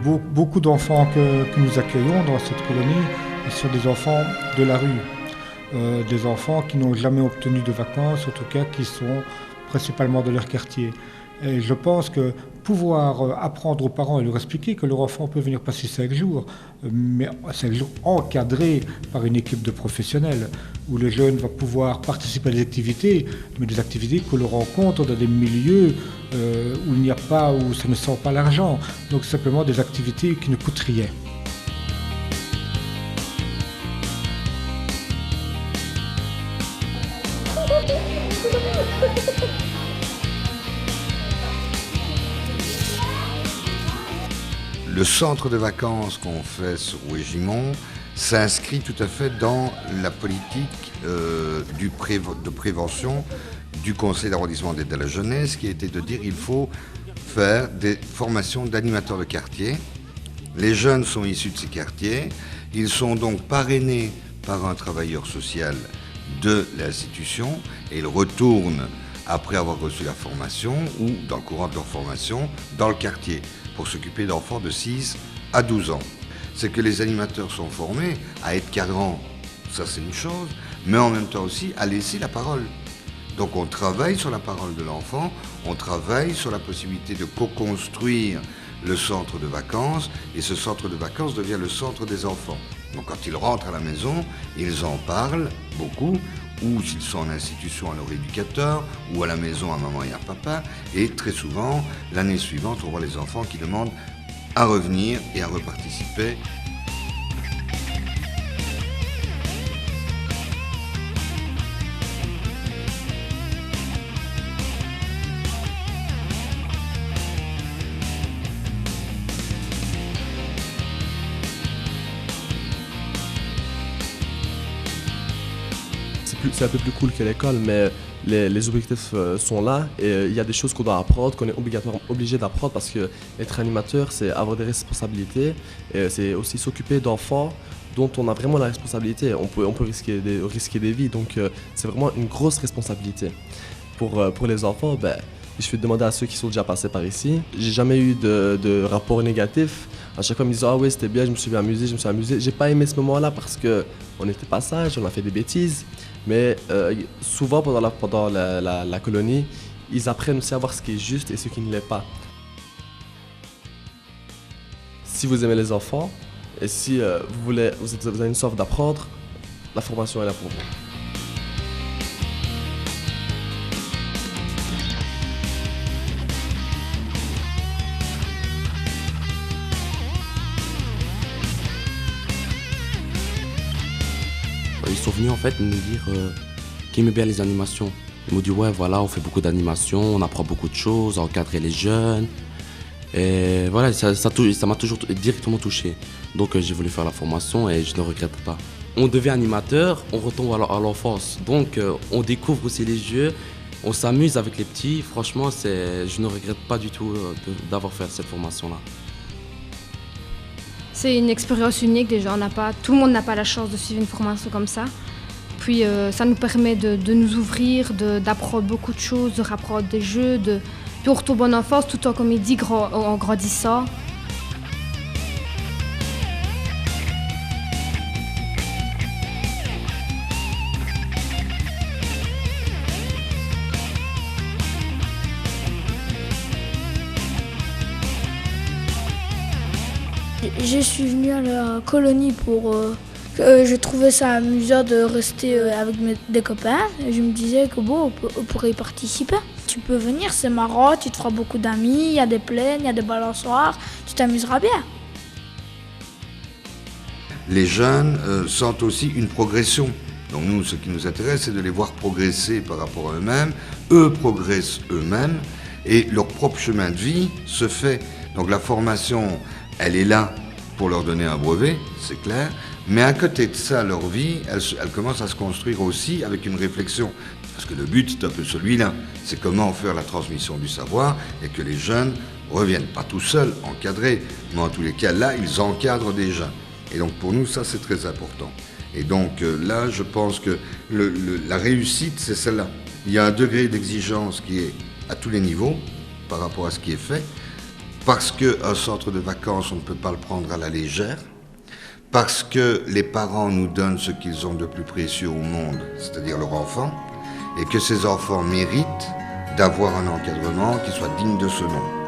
Beaucoup d'enfants que nous accueillons dans cette colonie sont des enfants de la rue. Des enfants qui n'ont jamais obtenu de vacances, en tout cas qui sont principalement de leur quartier. Et je pense que pouvoir apprendre aux parents et leur expliquer que leur enfant peut venir passer 5 jours, mais 5 jours encadrés par une équipe de professionnels, où le jeune va pouvoir participer à des activités, mais des activités que l'on rencontre dans des milieux où il n'y a pas, où ça ne sent pas l'argent. Donc simplement des activités qui ne coûtent rien. Le centre de vacances qu'on fait sur Rouet-Gimont s'inscrit tout à fait dans la politique de prévention du conseil d'arrondissement d'aide à la jeunesse, qui était de dire qu'il faut faire des formations d'animateurs de quartier. Les jeunes sont issus de ces quartiers, ils sont donc parrainés par un travailleur social de l'institution et ils retournent, après avoir reçu la formation ou dans le courant de leur formation, dans le quartier pour s'occuper d'enfants de 6 à 12 ans. C'est que les animateurs sont formés à être cadrants, ça c'est une chose, mais en même temps aussi à laisser la parole. Donc on travaille sur la parole de l'enfant, on travaille sur la possibilité de co-construire le centre de vacances, et ce centre de vacances devient le centre des enfants. Donc quand ils rentrent à la maison, ils en parlent beaucoup, ou s'ils sont en institution à leur éducateur, ou à la maison à maman et à papa, et très souvent, l'année suivante, on voit les enfants qui demandent à revenir et à reparticiper. C'est un peu plus cool que l'école, mais les objectifs sont là et il y a des choses qu'on doit apprendre, qu'on est obligé d'apprendre parce que être animateur, c'est avoir des responsabilités et c'est aussi s'occuper d'enfants dont on a vraiment la responsabilité. On peut risquer des vies, donc c'est vraiment une grosse responsabilité. Pour les enfants, je vais demander à ceux qui sont déjà passés par ici. J'ai jamais eu de rapport négatif. À chaque fois, ils me disent « Ah oui, c'était bien, je me suis amusé. » J'ai pas aimé ce moment-là parce qu'on était pas sages, on a fait des bêtises. Mais souvent, pendant la colonie, ils apprennent aussi à voir ce qui est juste et ce qui ne l'est pas. Si vous aimez les enfants et si vous avez une soif d'apprendre, la formation est là pour vous. Ils sont venus en fait nous dire qu'ils aimaient bien les animations. Ils m'ont dit ouais voilà, on fait beaucoup d'animations, on apprend beaucoup de choses, à encadrer les jeunes. Et voilà, ça m'a toujours directement touché. Donc j'ai voulu faire la formation et je ne regrette pas. On devient animateur, on retombe à l'enfance. Donc on découvre aussi les jeux, on s'amuse avec les petits. Franchement, je ne regrette pas du tout d'avoir fait cette formation-là. C'est une expérience unique déjà, tout le monde n'a pas la chance de suivre une formation comme ça. Puis ça nous permet de nous ouvrir, d'apprendre beaucoup de choses, de rapprendre des jeux, puis on retombe en enfance tout en, comme il dit, en grandissant. Je suis venue à la colonie pour... je trouvais ça amusant de rester avec des copains. Je me disais que bon, on pourrait y participer. Tu peux venir, c'est marrant, tu te feras beaucoup d'amis, il y a des plaines, il y a des balançoires, tu t'amuseras bien. Les jeunes sentent aussi une progression. Donc nous, ce qui nous intéresse, c'est de les voir progresser par rapport à eux-mêmes. Eux progressent eux-mêmes et leur propre chemin de vie se fait. Donc la formation, elle est là pour leur donner un brevet, c'est clair. Mais à côté de ça, leur vie, elle commence à se construire aussi avec une réflexion. Parce que le but, c'est un peu celui-là. C'est comment faire la transmission du savoir et que les jeunes reviennent pas tout seuls, encadrés. Mais en tous les cas, là, ils encadrent déjà. Et donc pour nous, ça, c'est très important. Et donc là, je pense que la réussite, c'est celle-là. Il y a un degré d'exigence qui est à tous les niveaux par rapport à ce qui est fait. parce qu'un centre de vacances, on ne peut pas le prendre à la légère, parce que les parents nous donnent ce qu'ils ont de plus précieux au monde, c'est-à-dire leur enfant, et que ces enfants méritent d'avoir un encadrement qui soit digne de ce nom.